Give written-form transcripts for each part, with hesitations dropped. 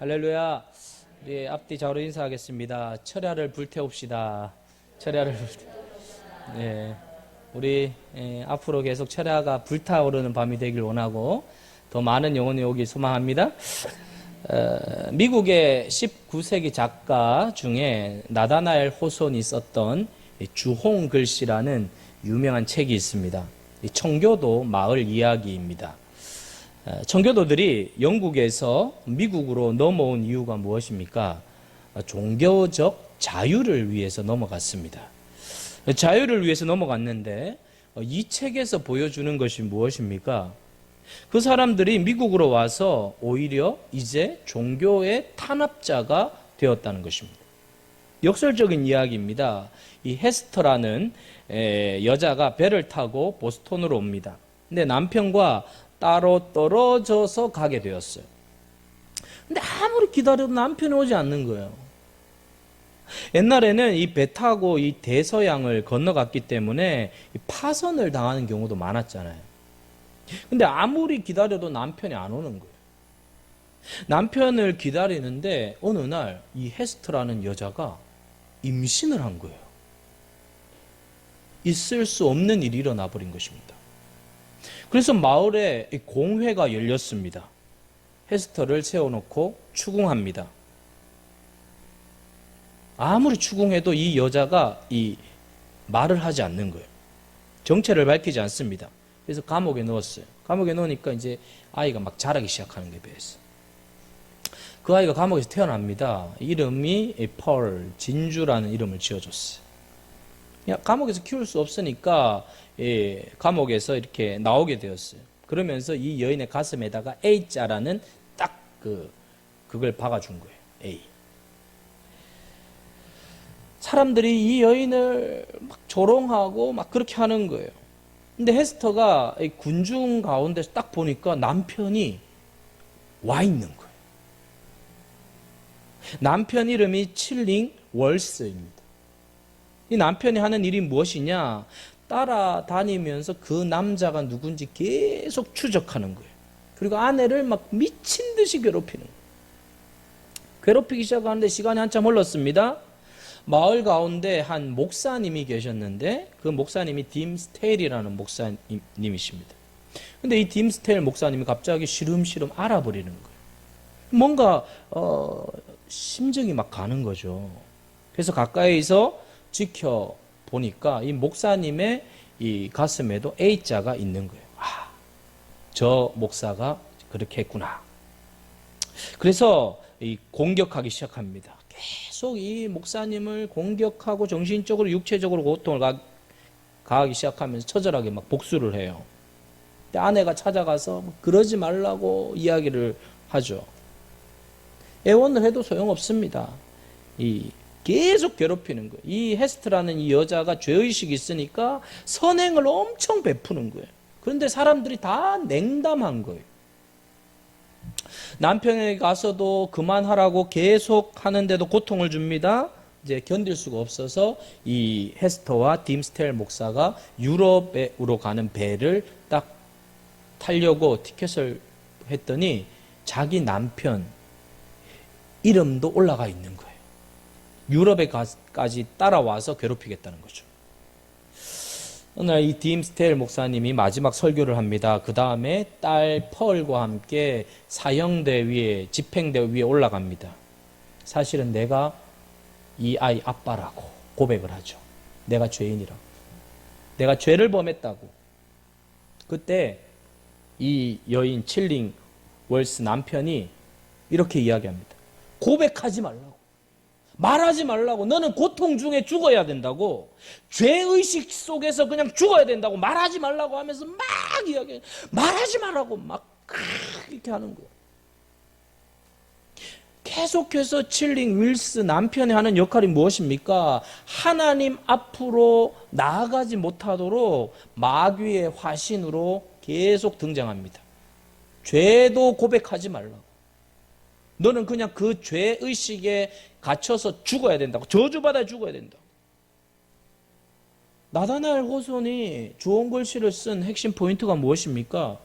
할렐루야. 우리 앞뒤 좌우로 인사하겠습니다. 철야를 불태웁시다. 철야를 네, 우리 앞으로 계속 철야가 불타오르는 밤이 되길 원하고 더 많은 영혼이 오길 소망합니다. 미국의 19세기 작가 중에 나다나엘 호손이 썼던 주홍 글씨라는 유명한 책이 있습니다. 청교도 마을 이야기입니다. 청교도들이 영국에서 미국으로 넘어온 이유가 무엇입니까? 종교적 자유를 위해서 넘어갔습니다. 자유를 위해서 넘어갔는데 이 책에서 보여주는 것이 무엇입니까? 그 사람들이 미국으로 와서 오히려 이제 종교의 탄압자가 되었다는 것입니다. 역설적인 이야기입니다. 이 헤스터라는 여자가 배를 타고 보스턴으로 옵니다. 근데 남편과 따로 떨어져서 가게 되었어요. 근데 아무리 기다려도 남편이 오지 않는 거예요. 옛날에는 이 배 타고 이 대서양을 건너갔기 때문에 파선을 당하는 경우도 많았잖아요. 근데 아무리 기다려도 남편이 안 오는 거예요. 남편을 기다리는데 어느 날 이 헤스트라는 여자가 임신을 한 거예요. 있을 수 없는 일이 일어나 버린 것입니다. 그래서 마을에 공회가 열렸습니다. 헤스터를 세워놓고 추궁합니다. 아무리 추궁해도 이 여자가 이 말을 하지 않는 거예요. 정체를 밝히지 않습니다. 그래서 감옥에 넣었어요. 감옥에 넣으니까 이제 아이가 막 자라기 시작하는 게 배에서. 그 아이가 감옥에서 태어납니다. 이름이 펄, 진주라는 이름을 지어줬어요. 감옥에서 키울 수 없으니까 감옥에서 이렇게 나오게 되었어요. 그러면서 이 여인의 가슴에다가 A자라는 딱 그걸 박아준 거예요. A. 사람들이 이 여인을 막 조롱하고 막 그렇게 하는 거예요. 근데 헤스터가 군중 가운데서 딱 보니까 남편이 와 있는 거예요. 남편 이름이 칠링 월스입니다. 이 남편이 하는 일이 무엇이냐? 따라다니면서 그 남자가 누군지 계속 추적하는 거예요. 그리고 아내를 막 미친 듯이 괴롭히는 거예요. 괴롭히기 시작하는데 시간이 한참 흘렀습니다. 마을 가운데 한 목사님이 계셨는데 그 목사님이 딤 스테일이라는 목사님이십니다. 근데 이 딤 스테일 목사님이 갑자기 시름시름 알아버리는 거예요. 뭔가 심정이 막 가는 거죠. 그래서 가까이서 지켜보니까 이 목사님의 이 가슴에도 A자가 있는 거예요. 아, 저 목사가 그렇게 했구나. 그래서 이 공격하기 시작합니다. 계속 이 목사님을 공격하고 정신적으로 육체적으로 고통을 가하기 시작하면서 처절하게 막 복수를 해요. 근데 아내가 찾아가서 그러지 말라고 이야기를 하죠. 애원을 해도 소용없습니다. 계속 괴롭히는 거예요. 이 헤스트라는 이 여자가 죄의식이 있으니까 선행을 엄청 베푸는 거예요. 그런데 사람들이 다 냉담한 거예요. 남편에게 가서도 그만하라고 계속 하는데도 고통을 줍니다. 이제 견딜 수가 없어서 이 헤스터와 딤스텔 목사가 유럽으로 가는 배를 딱 타려고 티켓을 했더니 자기 남편 이름도 올라가 있는 거예요. 유럽에까지 따라와서 괴롭히겠다는 거죠. 어느 날 이 딤스텔 목사님이 마지막 설교를 합니다. 그 다음에 딸 펄과 함께 사형대 위에, 집행대 위에 올라갑니다. 사실은 내가 이 아이 아빠라고 고백을 하죠. 내가 죄인이라고. 내가 죄를 범했다고. 그때 이 여인 칠링 월스 남편이 이렇게 이야기합니다. 고백하지 말라고. 말하지 말라고. 너는 고통 중에 죽어야 된다고. 죄의식 속에서 그냥 죽어야 된다고. 말하지 말라고 하면서 막 이야기해. 말하지 말라고 막 이렇게 하는 거예요. 계속해서 칠링 윌스 남편이 하는 역할이 무엇입니까? 하나님 앞으로 나아가지 못하도록 마귀의 화신으로 계속 등장합니다. 죄도 고백하지 말라고. 너는 그냥 그 죄의식에 갇혀서 죽어야 된다고. 저주받아 죽어야 된다고. 나다나엘 호손이 주홍 글씨를 쓴 핵심 포인트가 무엇입니까?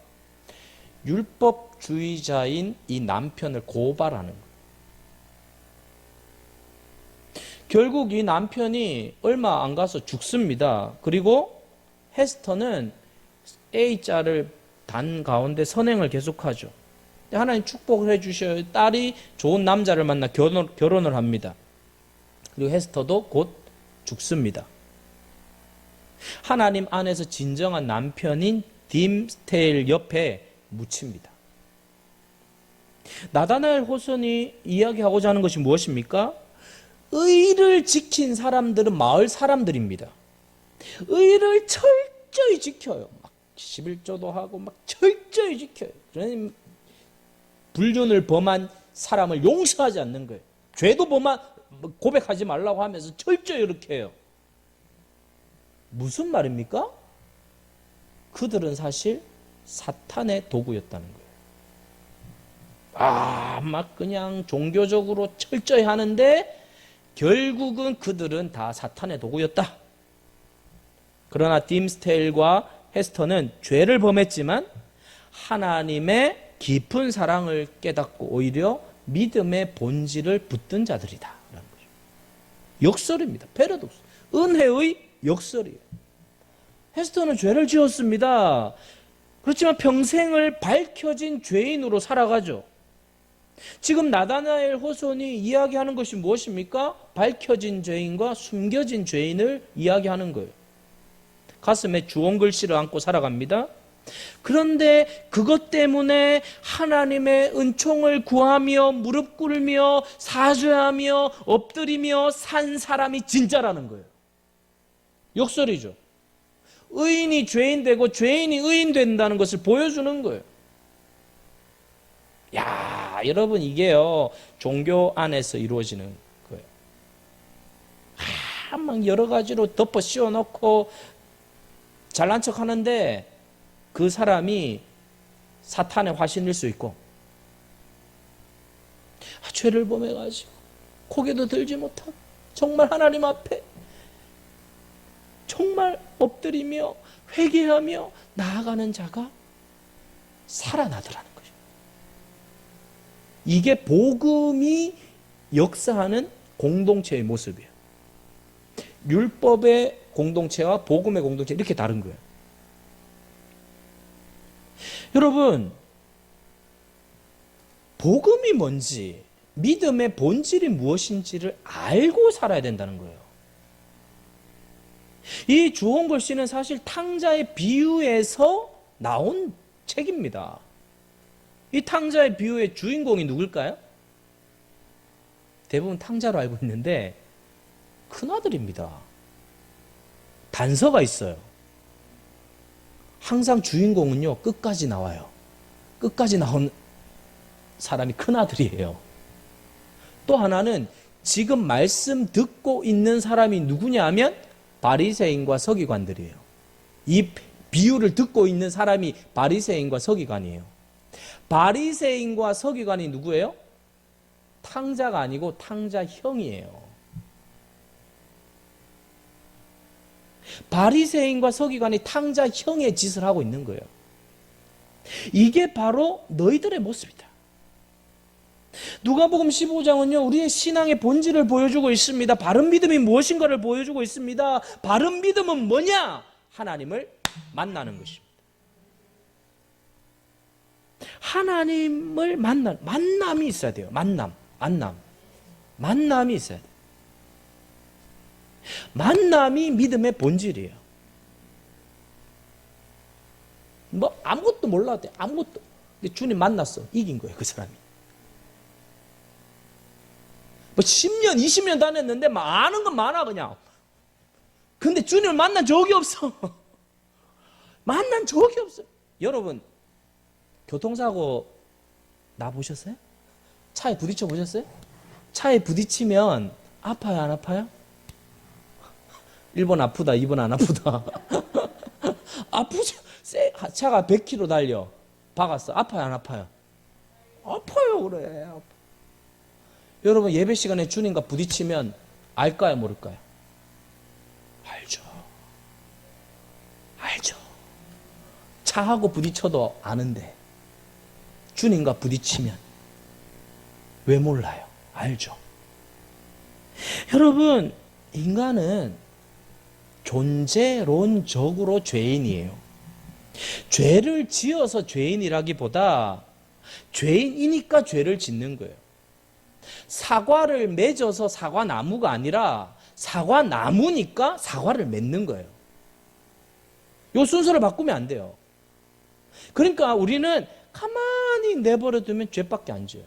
율법주의자인 이 남편을 고발하는 거예요. 결국 이 남편이 얼마 안 가서 죽습니다. 그리고 헤스터는 A자를 단 가운데 선행을 계속하죠. 하나님 축복을 해주셔요. 딸이 좋은 남자를 만나 결혼을 합니다. 그리고 헤스터도 곧 죽습니다. 하나님 안에서 진정한 남편인 딤스테일 옆에 묻힙니다. 나다나엘 호손이 이야기하고자 하는 것이 무엇입니까? 의를 지킨 사람들은 마을 사람들입니다. 의를 철저히 지켜요. 막 11조도 하고 막 철저히 지켜요. 그러니 불륜을 범한 사람을 용서하지 않는 거예요. 죄도 고백하지 말라고 하면서 철저히 이렇게 해요. 무슨 말입니까? 그들은 사실 사탄의 도구였다는 거예요. 막 그냥 종교적으로 철저히 하는데 결국은 그들은 다 사탄의 도구였다. 그러나 딤스테일과 헤스터는 죄를 범했지만 하나님의 깊은 사랑을 깨닫고 오히려 믿음의 본질을 붙든 자들이다. 라는 거죠. 역설입니다. 패러독스. 은혜의 역설이에요. 헤스터는 죄를 지었습니다. 그렇지만 평생을 밝혀진 죄인으로 살아가죠. 지금 나다나엘 호손이 이야기하는 것이 무엇입니까? 밝혀진 죄인과 숨겨진 죄인을 이야기하는 거예요. 가슴에 주홍 글씨를 안고 살아갑니다. 그런데 그것 때문에 하나님의 은총을 구하며 무릎 꿇으며 사죄하며 엎드리며 산 사람이 진짜라는 거예요. 역설이죠. 의인이 죄인 되고 죄인이 의인 된다는 것을 보여주는 거예요. 야, 여러분 이게요 종교 안에서 이루어지는 거예요. 막 여러 가지로 덮어 씌워놓고 잘난 척 하는데 그 사람이 사탄의 화신일 수 있고 죄를 범해가지고 고개도 들지 못하고 정말 하나님 앞에 정말 엎드리며 회개하며 나아가는 자가 살아나더라는 거죠. 이게 복음이 역사하는 공동체의 모습이에요. 율법의 공동체와 복음의 공동체 이렇게 다른 거예요. 여러분, 복음이 뭔지, 믿음의 본질이 무엇인지를 알고 살아야 된다는 거예요. 이 주홍 글씨는 사실 탕자의 비유에서 나온 책입니다. 이 탕자의 비유의 주인공이 누굴까요? 대부분 탕자로 알고 있는데 큰아들입니다. 단서가 있어요. 항상 주인공은요 끝까지 나와요. 끝까지 나온 사람이 큰아들이에요. 또 하나는 지금 말씀 듣고 있는 사람이 누구냐 하면 바리새인과 서기관들이에요. 이 비유를 듣고 있는 사람이 바리새인과 서기관이에요. 바리새인과 서기관이 누구예요? 탕자가 아니고 탕자 형이에요. 바리새인과 서기관이 탕자 형의 짓을 하고 있는 거예요. 이게 바로 너희들의 모습이다. 누가복음 15장은요 우리의 신앙의 본질을 보여주고 있습니다. 바른 믿음이 무엇인가를 보여주고 있습니다. 바른 믿음은 뭐냐? 하나님을 만나는 것입니다. 하나님을 만남이 있어야 돼요. 만남이 있어야 돼요. 만남이 믿음의 본질이에요. 뭐 아무것도 몰라도 돼. 아무것도. 근데 주님 만났어. 이긴 거예요. 그 사람이. 뭐 10년, 20년 다녔는데 막 아는 건 많아 그냥. 근데 주님을 만난 적이 없어. 만난 적이 없어요. 여러분 교통사고 나 보셨어요? 차에 부딪혀 보셨어요? 차에 부딪히면 아파요 안 아파요? 1번 아프다 2번 안 아프다. 아프죠. 차가 100km 달려 박았어. 아파요 안 아파요? 아파요. 그래 아파. 여러분 예배 시간에 주님과 부딪히면 알까요 모를까요? 알죠. 차하고 부딪혀도 아는데 주님과 부딪히면 왜 몰라요? 알죠. 여러분, 인간은 존재론적으로 죄인이에요. 죄를 지어서 죄인이라기보다 죄인이니까 죄를 짓는 거예요. 사과를 맺어서 사과나무가 아니라 사과나무니까 사과를 맺는 거예요. 이 순서를 바꾸면 안 돼요. 그러니까 우리는 가만히 내버려 두면 죄밖에 안 지어요.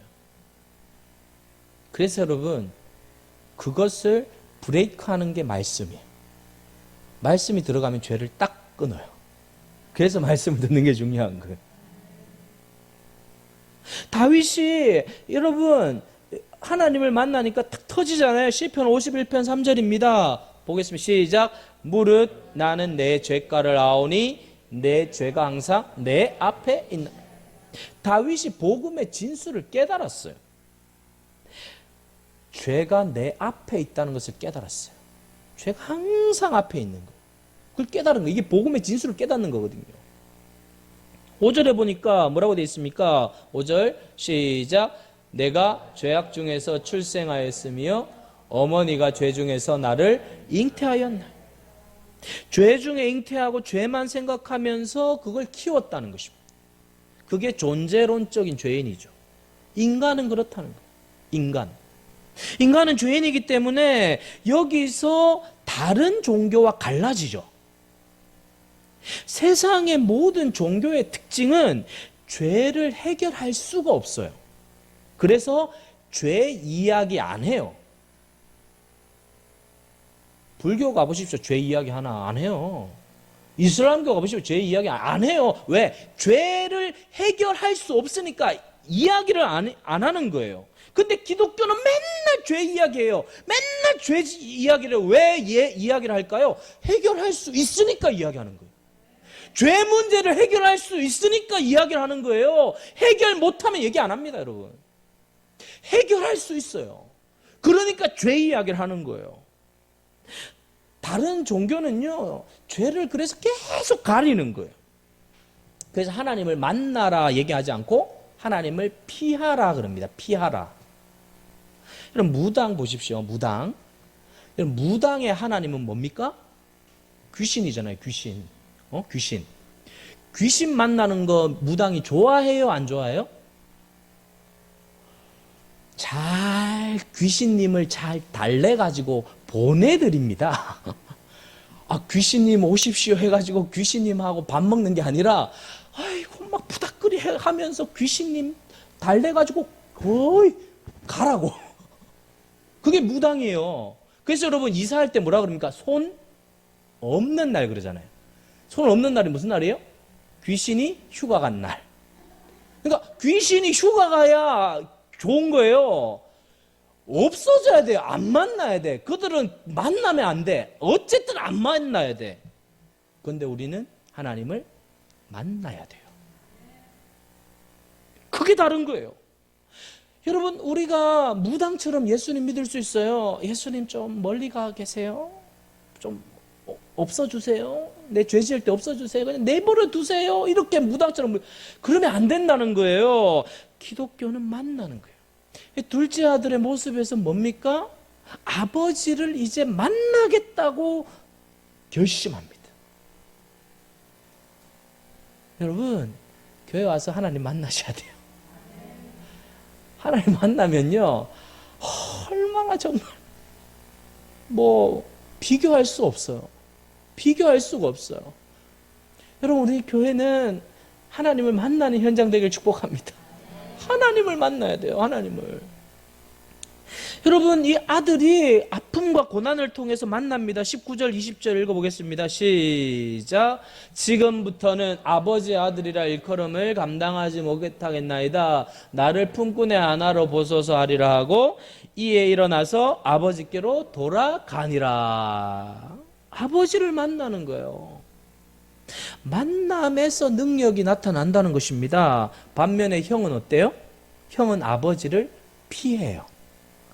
그래서 여러분, 그것을 브레이크하는 게 말씀이에요. 말씀이 들어가면 죄를 딱 끊어요. 그래서 말씀을 듣는 게 중요한 거예요. 다윗이 여러분 하나님을 만나니까 탁 터지잖아요. 시편 51편 3절입니다. 보겠습니다. 시작. 무릇 나는 내 죄가를 아오니 내 죄가 항상 내 앞에 있나. 다윗이 복음의 진수를 깨달았어요. 죄가 내 앞에 있다는 것을 깨달았어요. 죄가 항상 앞에 있는 거예요. 그걸 깨달은 거예요. 이게 복음의 진수를 깨닫는 거거든요. 5절에 보니까 뭐라고 되어 있습니까? 5절 시작. 내가 죄악 중에서 출생하였으며 어머니가 죄 중에서 나를 잉태하였나. 죄 중에 잉태하고 죄만 생각하면서 그걸 키웠다는 것입니다. 그게 존재론적인 죄인이죠. 인간은 그렇다는 거예요. 인간은 죄인이기 때문에 여기서 다른 종교와 갈라지죠. 세상의 모든 종교의 특징은 죄를 해결할 수가 없어요. 그래서 죄 이야기 안 해요. 불교 가보십시오. 죄 이야기 하나 안 해요. 이슬람교 가보십시오. 죄 이야기 안 해요. 왜? 죄를 해결할 수 없으니까 이야기를 안 하는 거예요. 근데 기독교는 맨날 죄 이야기해요. 맨날 죄 이야기를 왜 이야기를 할까요? 해결할 수 있으니까 이야기하는 거예요. 죄 문제를 해결할 수 있으니까 이야기를 하는 거예요. 해결 못하면 얘기 안 합니다, 여러분. 해결할 수 있어요. 그러니까 죄 이야기를 하는 거예요. 다른 종교는요, 죄를 그래서 계속 가리는 거예요. 그래서 하나님을 만나라 얘기하지 않고 하나님을 피하라 그럽니다. 피하라. 여러분, 무당 보십시오. 무당. 여러분, 무당의 하나님은 뭡니까? 귀신이잖아요. 귀신. 귀신. 귀신 만나는 거 무당이 좋아해요? 안 좋아해요? 귀신님을 잘 달래가지고 보내드립니다. 귀신님 오십시오 해가지고 귀신님하고 밥 먹는 게 아니라, 아이고, 막 부닥거리 하면서 귀신님 달래가지고 거의 가라고. 그게 무당이에요. 그래서 여러분, 이사할 때 뭐라 그럽니까? 손 없는 날 그러잖아요. 손 없는 날이 무슨 날이에요? 귀신이 휴가 간 날. 그러니까 귀신이 휴가 가야 좋은 거예요. 없어져야 돼요. 안 만나야 돼. 그들은 만나면 안 돼. 어쨌든 안 만나야 돼. 그런데 우리는 하나님을 만나야 돼요. 그게 다른 거예요. 여러분, 우리가 무당처럼 예수님 믿을 수 있어요. 예수님 좀 멀리 가 계세요. 좀 없어주세요. 내 죄 지을 때 없어주세요. 그냥 내버려 두세요. 이렇게 무당처럼. 그러면 안 된다는 거예요. 기독교는 만나는 거예요. 둘째 아들의 모습에서 뭡니까? 아버지를 이제 만나겠다고 결심합니다. 여러분, 교회 와서 하나님 만나셔야 돼요. 하나님 만나면요, 얼마나 정말 비교할 수 없어요. 비교할 수가 없어요. 여러분, 우리 교회는 하나님을 만나는 현장 되길 축복합니다. 하나님을 만나야 돼요. 하나님을. 여러분, 이 아들이 아픔과 고난을 통해서 만납니다. 19절 20절 읽어보겠습니다. 시작. 지금부터는 아버지의 아들이라 일컬음을 감당하지 못하겠나이다. 나를 품꾼의 아나로 보소서 하리라 하고 이에 일어나서 아버지께로 돌아가니라. 아버지를 만나는 거예요. 만남에서 능력이 나타난다는 것입니다. 반면에 형은 어때요? 형은 아버지를 피해요.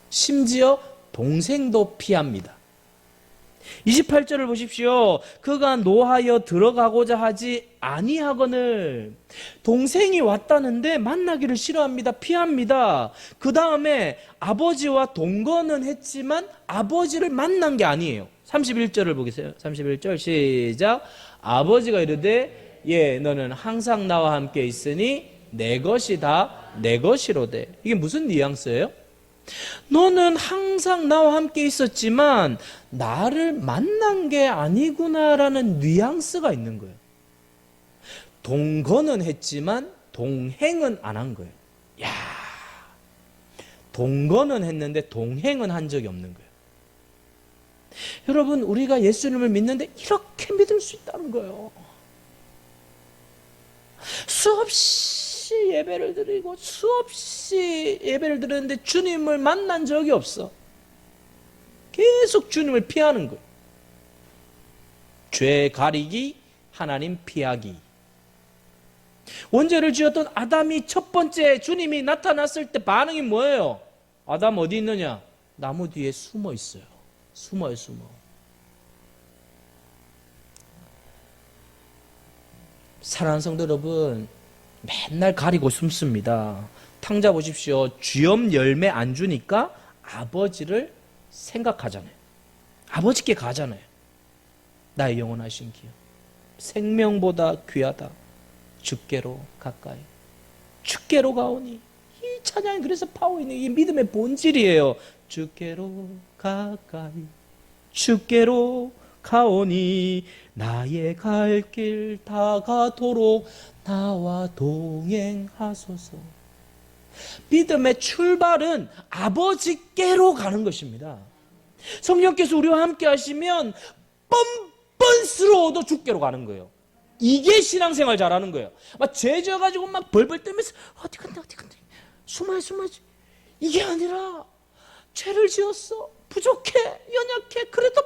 심지어 동생도 피합니다. 28절을 보십시오. 그가 노하여 들어가고자 하지 아니하거늘. 동생이 왔다는데 만나기를 싫어합니다. 피합니다. 그 다음에 아버지와 동거는 했지만 아버지를 만난 게 아니에요. 31절을 보겠어요. 31절 시작. 아버지가 이르되 예 너는 항상 나와 함께 있으니 내 것이 다 내 것이로되. 이게 무슨 뉘앙스예요? 너는 항상 나와 함께 있었지만 나를 만난 게 아니구나라는 뉘앙스가 있는 거예요. 동거는 했지만 동행은 안 한 거예요. 야, 동거는 했는데 동행은 한 적이 없는 거예요. 여러분, 우리가 예수님을 믿는데 이렇게 믿을 수 있다는 거예요. 수없이 예배를 드리고 수없이 예배를 드렸는데 주님을 만난 적이 없어. 계속 주님을 피하는 거예요. 죄 가리기, 하나님 피하기. 원죄를 지었던 아담이 첫 번째 주님이 나타났을 때 반응이 뭐예요? 아담 어디 있느냐? 나무 뒤에 숨어 있어요. 숨어요, 숨어. 사랑하는 성도 여러분, 맨날 가리고 숨습니다. 탕자 보십시오. 쥐엄 열매 안 주니까 아버지를 생각하잖아요. 아버지께 가잖아요. 나의 영원하신 기업, 생명보다 귀하다. 주께로 가까이, 주께로 가오니. 이 찬양이 그래서 파워 있는 이 믿음의 본질이에요. 주께로 가까이, 주께로 가오니 나의 갈 길 다가도록 나와 동행하소서. 믿음의 출발은 아버지께로 가는 것입니다. 성령께서 우리와 함께 하시면 뻔뻔스러워도 주께로 가는 거예요. 이게 신앙생활 잘하는 거예요. 막 죄 져가지고 막 벌벌 떨면서 어디 간다 어디 간다 숨어야 숨어야지. 이게 아니라 죄를 지었어, 부족해, 연약해, 그래도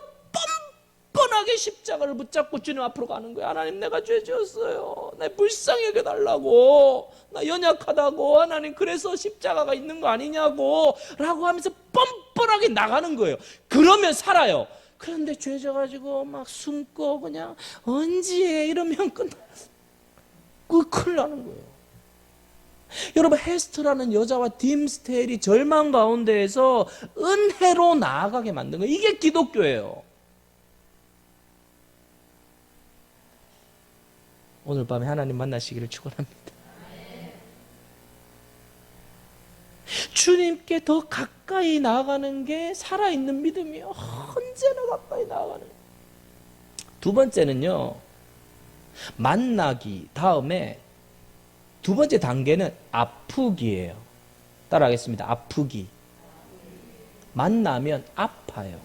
뻔뻔하게 십자가를 붙잡고 주님 앞으로 가는 거야. 하나님, 내가 죄 지었어요. 나 불쌍히 여겨달라고. 나 연약하다고. 하나님, 그래서 십자가가 있는 거 아니냐고 라고 하면서 뻔뻔하게 나가는 거예요. 그러면 살아요. 그런데 죄 져가지고 막 숨고 그냥 언제 이러면 큰일 나는 거예요. 여러분, 헤스터라는 여자와 딤스테일이 절망 가운데에서 은혜로 나아가게 만든 거예요. 이게 기독교예요. 오늘 밤에 하나님 만나시기를 축원합니다. 주님께 더 가까이 나아가는 게 살아있는 믿음이에요. 언제나 가까이 나아가는 거예요. 두 번째는요, 만나기 다음에 두 번째 단계는 아프기예요. 따라하겠습니다. 아프기. 만나면 아파요.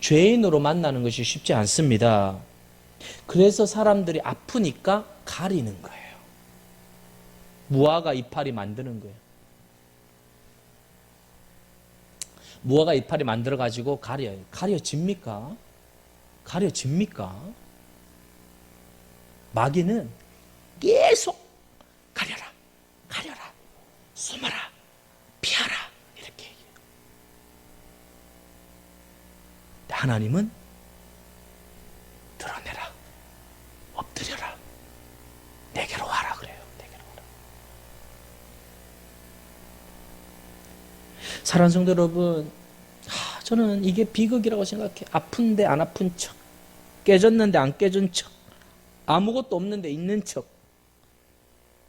죄인으로 만나는 것이 쉽지 않습니다. 그래서 사람들이 아프니까 가리는 거예요. 무화과 이파리 만드는 거예요. 무화과 이파리 만들어가지고 가려요. 가려집니까? 가려집니까? 마귀는 계속 가려라, 가려라, 숨어라, 피하라 이렇게 얘기해요. 하나님은 드러내라, 엎드려라, 내게로 와라 그래요. 내게로 와라. 사랑하는 성도 여러분, 저는 이게 비극이라고 생각해. 아픈데 안 아픈 척, 깨졌는데 안 깨진 척, 아무것도 없는데 있는 척,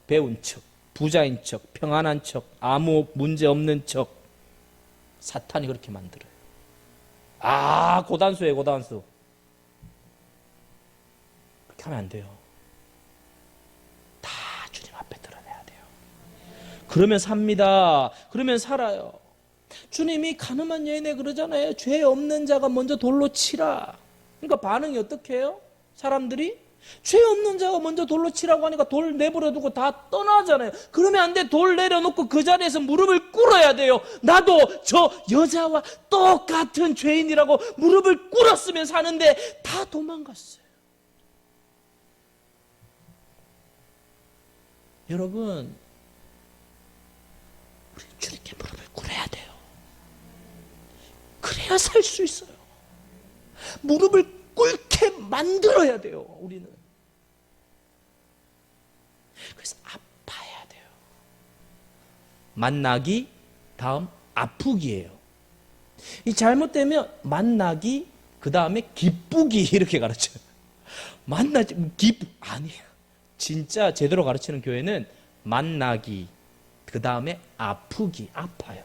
배운 척, 부자인 척, 평안한 척, 아무 문제 없는 척. 사탄이 그렇게 만들어요. 고단수예요, 고단수. 그렇게 하면 안 돼요. 다 주님 앞에 드러내야 돼요. 그러면 삽니다. 그러면 살아요. 주님이 가늠한 여인에 그러잖아요. 죄 없는 자가 먼저 돌로 치라. 그러니까 반응이 어떻게 해요? 사람들이 죄 없는 자가 먼저 돌로 치라고 하니까 돌 내버려 두고 다 떠나잖아요. 그러면 안 돼. 돌 내려놓고 그 자리에서 무릎을 꿇어야 돼요. 나도 저 여자와 똑같은 죄인이라고 무릎을 꿇었으면 사는데 다 도망갔어요. 여러분, 우리 주님께 무릎을 꿇어야 돼요. 그래야 살 수 있어요. 무릎을 꿇게 만들어야 돼요, 우리는. 그래서 아파야 돼요. 만나기, 다음 아프기예요. 이 잘못되면 만나기, 그 다음에 기쁘기 이렇게 가르쳐요. 만나지, 아니에요. 진짜 제대로 가르치는 교회는 만나기, 그 다음에 아프기, 아파요.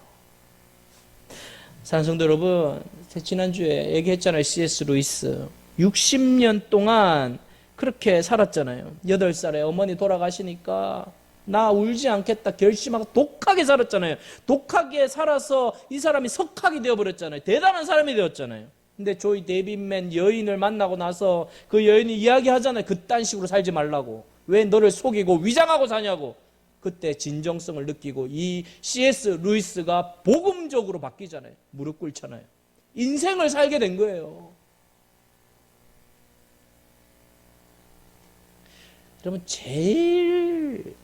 사랑하는 성도 여러분, 지난주에 얘기했잖아요. C.S. 루이스 60년 동안 그렇게 살았잖아요. 8살에 어머니 돌아가시니까 나 울지 않겠다 결심하고 독하게 살았잖아요. 독하게 살아서 이 사람이 석학이 되어버렸잖아요. 대단한 사람이 되었잖아요. 근데 조이 데이빗맨 여인을 만나고 나서 그 여인이 이야기하잖아요. 그딴 식으로 살지 말라고. 왜 너를 속이고 위장하고 사냐고. 그때 진정성을 느끼고 이 C.S. 루이스가 복음적으로 바뀌잖아요. 무릎 꿇잖아요. 인생을 살게 된 거예요. 여러분, 제일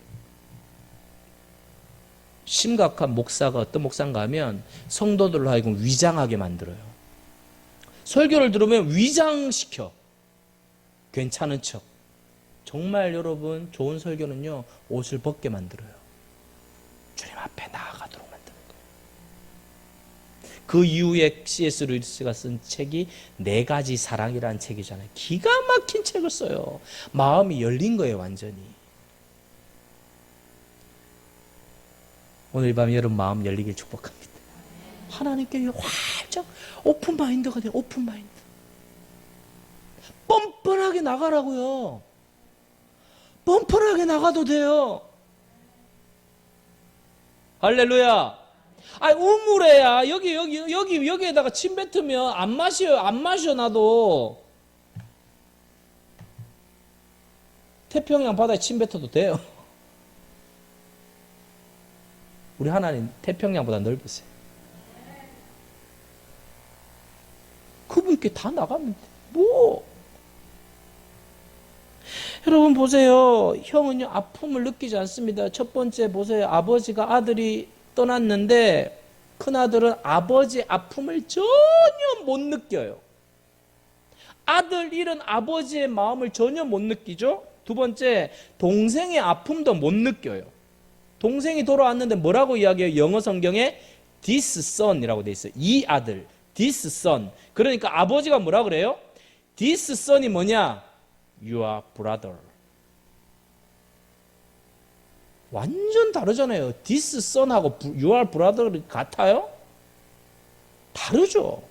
심각한 목사가 어떤 목사인가 하면 성도들로 하여금 위장하게 만들어요. 설교를 들으면 위장시켜. 괜찮은 척. 정말 여러분, 좋은 설교는요, 옷을 벗게 만들어요. 주님 앞에 나아가도록 만드는 거예요. 그 이후에 C.S. 루이스가 쓴 책이 4가지 사랑이라는 책이잖아요. 기가 막힌 책을 써요. 마음이 열린 거예요, 완전히. 오늘 밤 여러분 마음 열리길 축복합니다. 하나님께 활짝 오픈 마인드가 돼요. 오픈 마인드. 뻔뻔하게 나가라고요. 뻔뻔하게 나가도 돼요. 할렐루야. 아니, 우물에야 여기에다가 침 뱉으면 안 마셔 나도. 태평양 바다에 침 뱉어도 돼요. 우리 하나님 태평양보다 넓으세요. 그분께 다 나가면 돼. 뭐? 여러분 보세요. 형은요, 아픔을 느끼지 않습니다. 첫 번째 보세요. 아버지가 아들이 떠났는데 큰아들은 아버지의 아픔을 전혀 못 느껴요. 아들 잃은 아버지의 마음을 전혀 못 느끼죠. 두 번째, 동생의 아픔도 못 느껴요. 동생이 돌아왔는데 뭐라고 이야기해요? 영어 성경에 this son이라고 돼 있어요. 이 아들, this son. 그러니까 아버지가 뭐라 그래요? this son이 뭐냐? your brother. 완전 다르잖아요. this son하고 your brother 같아요? 다르죠.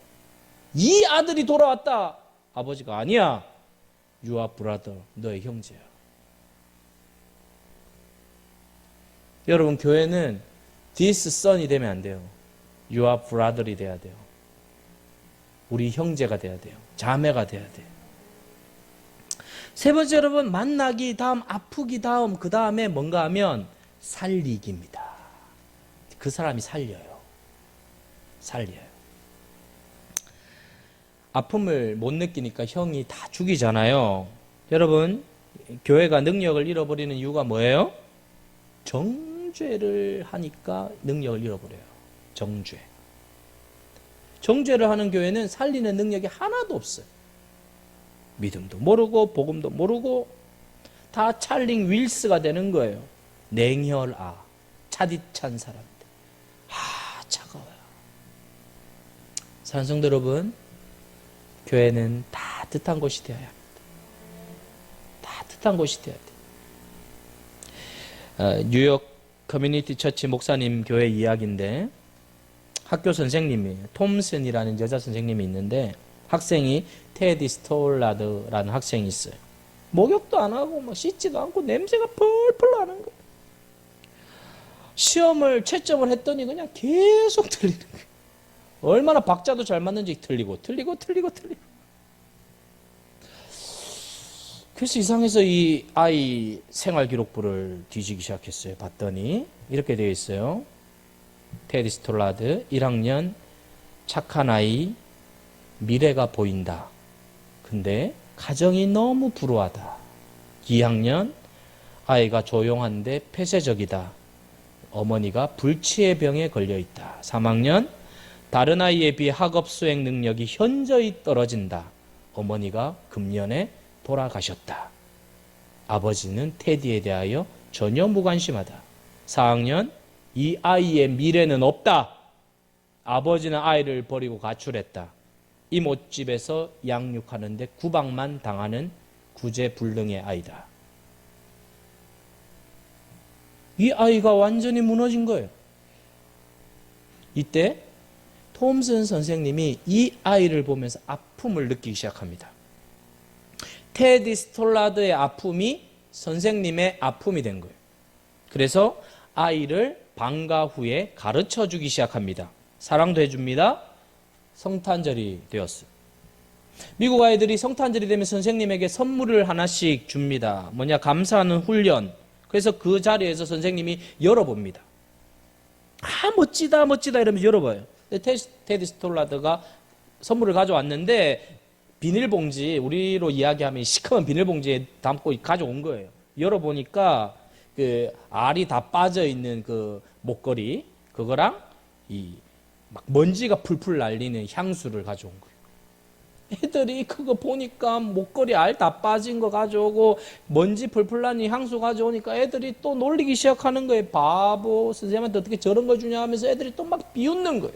이 아들이 돌아왔다. 아버지가 아니야. your brother, 너의 형제야. 여러분, 교회는 this son이 되면 안 돼요. your brother이 돼야 돼요. 우리 형제가 돼야 돼요. 자매가 돼야 돼요. 세 번째, 여러분, 만나기, 다음 아프기, 다음 그 다음에 뭔가 하면 살리기입니다. 그 사람이 살려요. 아픔을 못 느끼니까 형이 다 죽이잖아요. 여러분, 교회가 능력을 잃어버리는 이유가 뭐예요? 정죄를 하니까 능력을 잃어버려요. 정죄를 하는 교회는 살리는 능력이 하나도 없어요. 믿음도 모르고 복음도 모르고 다 찰링 윌스가 되는 거예요. 냉혈아, 차디찬 사람들. 차가워요. 사랑하는 성도 여러분, 교회는 따뜻한 곳이 되어야 합니다. 따뜻한 곳이 되어야 돼요. 뉴욕 커뮤니티 처치 목사님 교회 이야기인데, 학교 선생님이에요. 톰슨이라는 여자 선생님이 있는데, 학생이 테디 스톨라드라는 학생이 있어요. 목욕도 안 하고 막 씻지도 않고 냄새가 펄펄 나는 거예요. 시험을 채점을 했더니 그냥 계속 틀리는 거예요. 얼마나 박자도 잘 맞는지 틀리고. 그래서 이상해서 이 아이 생활기록부를 뒤지기 시작했어요. 봤더니 이렇게 되어 있어요. 테디 스톨라드 1학년 착한 아이, 미래가 보인다. 근데 가정이 너무 불우하다. 2학년 아이가 조용한데 폐쇄적이다. 어머니가 불치의 병에 걸려있다. 3학년 다른 아이에 비해 학업 수행 능력이 현저히 떨어진다. 어머니가 금년에 돌아가셨다. 아버지는 테디에 대하여 전혀 무관심하다. 4학년, 이 아이의 미래는 없다. 아버지는 아이를 버리고 가출했다. 이모집에서 양육하는데 구박만 당하는 구제불능의 아이다. 이 아이가 완전히 무너진 거예요. 이때 톰슨 선생님이 이 아이를 보면서 아픔을 느끼기 시작합니다. 테디 스톨라드의 아픔이 선생님의 아픔이 된 거예요. 그래서 아이를 방과 후에 가르쳐 주기 시작합니다. 사랑도 해줍니다. 성탄절이 되었어요. 미국 아이들이 성탄절이 되면 선생님에게 선물을 하나씩 줍니다. 뭐냐, 감사하는 훈련. 그래서 그 자리에서 선생님이 열어봅니다. 아, 멋지다 멋지다 이러면서 열어봐요. 테디 스톨라드가 선물을 가져왔는데 비닐봉지, 우리로 이야기하면 시커먼 비닐봉지에 담고 가져온 거예요. 열어보니까 그 알이 다 빠져있는 그 목걸이, 그거랑 이 막 먼지가 풀풀 날리는 향수를 가져온 거예요. 애들이 그거 보니까 목걸이 알 다 빠진 거 가져오고 먼지 풀풀 나는 향수 가져오니까 애들이 또 놀리기 시작하는 거예요. 바보, 선생님한테 어떻게 저런 거 주냐 하면서 애들이 또 막 비웃는 거예요.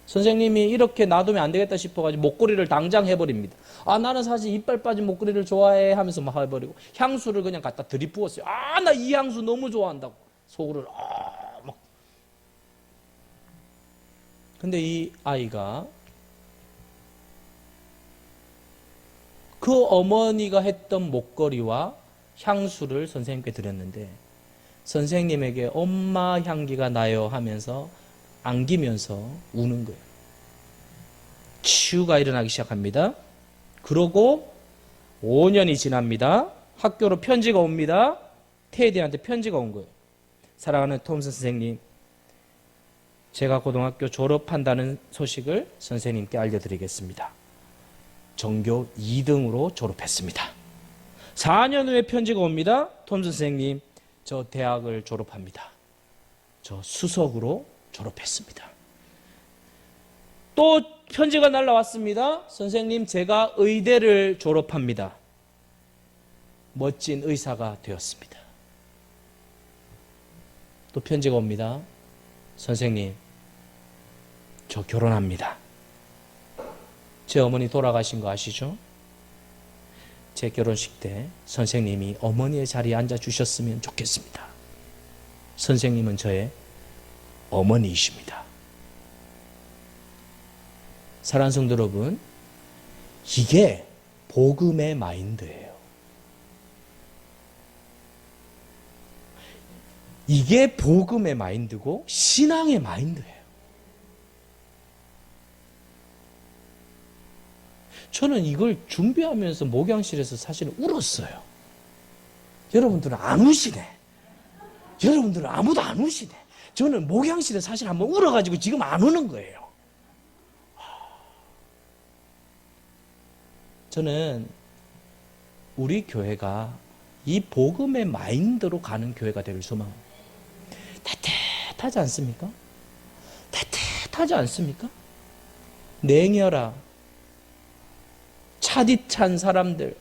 선생님이 이렇게 놔두면 안 되겠다 싶어가지고 목걸이를 당장 해버립니다. 아, 나는 사실 이빨 빠진 목걸이를 좋아해 하면서 막 해버리고 향수를 그냥 갖다 들이부었어요. 아, 나 이 향수 너무 좋아한다고 속으로 막. 근데 이 아이가 그 어머니가 했던 목걸이와 향수를 선생님께 드렸는데 선생님에게 엄마 향기가 나요 하면서 안기면서 우는 거예요. 치유가 일어나기 시작합니다. 그러고 5년이 지납니다. 학교로 편지가 옵니다. 테디한테 편지가 온 거예요. 사랑하는 톰슨 선생님, 제가 고등학교 졸업한다는 소식을 선생님께 알려드리겠습니다. 전교 2등으로 졸업했습니다. 4년 후에 편지가 옵니다. 톰슨 선생님, 저 대학을 졸업합니다. 저 수석으로 졸업했습니다. 또 편지가 날라왔습니다. 선생님, 제가 의대를 졸업합니다. 멋진 의사가 되었습니다. 또 편지가 옵니다. 선생님, 저 결혼합니다. 제 어머니 돌아가신 거 아시죠? 제 결혼식 때 선생님이 어머니의 자리에 앉아주셨으면 좋겠습니다. 선생님은 저의 어머니이십니다. 사랑하는 성도 여러분, 이게 복음의 마인드예요. 이게 복음의 마인드고 신앙의 마인드예요. 저는 이걸 준비하면서 목양실에서 사실은 울었어요. 여러분들은 안 우시네. 여러분들은 아무도 안 우시네. 저는 목양실에 사실 한번 울어가지고 지금 안 우는 거예요. 저는 우리 교회가 이 복음의 마인드로 가는 교회가 되길 소망합니다. 따뜻하지 않습니까? 따뜻하지 않습니까? 냉혈아, 차디찬 사람들,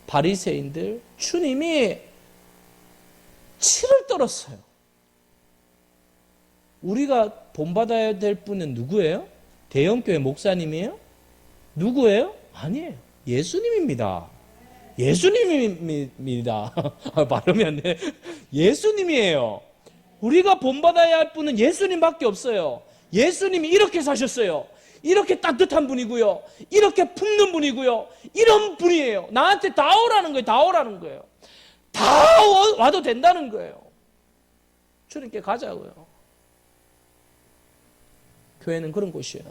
바리새인들, 주님이 치를 떨었어요. 우리가 본받아야 될 분은 누구예요? 대형교회 목사님이에요? 누구예요? 아니에요. 예수님입니다. 예수님입니다. 발음이 안 돼. 예수님이에요. 우리가 본받아야 할 분은 예수님밖에 없어요. 예수님이 이렇게 사셨어요. 이렇게 따뜻한 분이고요. 이렇게 품는 분이고요. 이런 분이에요. 나한테 다 오라는 거예요. 다 오라는 거예요. 다 와도 된다는 거예요. 주님께 가자고요. 교회는 그런 곳이에요.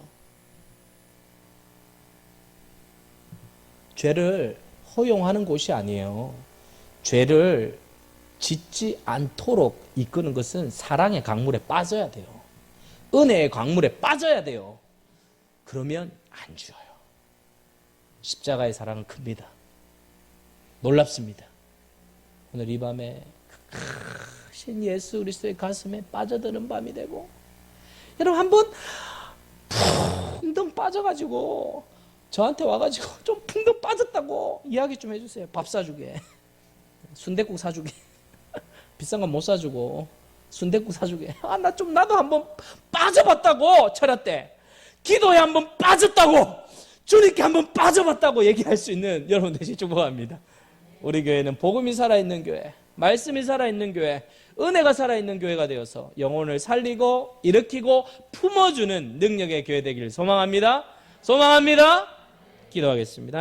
죄를 허용하는 곳이 아니에요. 죄를 짓지 않도록 이끄는 것은 사랑의 강물에 빠져야 돼요. 은혜의 강물에 빠져야 돼요. 그러면 안 죽어요. 십자가의 사랑은 큽니다. 놀랍습니다. 오늘 이 밤에 크신 예수 그리스도의 가슴에 빠져드는 밤이 되고, 여러분 한번 풍덩 빠져가지고 저한테 와가지고 좀 풍덩 빠졌다고 이야기 좀 해주세요. 밥 사주게, 순댓국 사주게, 비싼 건 못 사주고 순댓국 사주게. 나도 한번 빠져봤다고. 철야 때 기도에 한번 빠졌다고, 주님께 한번 빠져봤다고 얘기할 수 있는 여러분 되시 축복합니다. 우리 교회는 복음이 살아있는 교회, 말씀이 살아있는 교회, 은혜가 살아있는 교회가 되어서 영혼을 살리고 일으키고 품어주는 능력의 교회 되기를 소망합니다. 기도하겠습니다.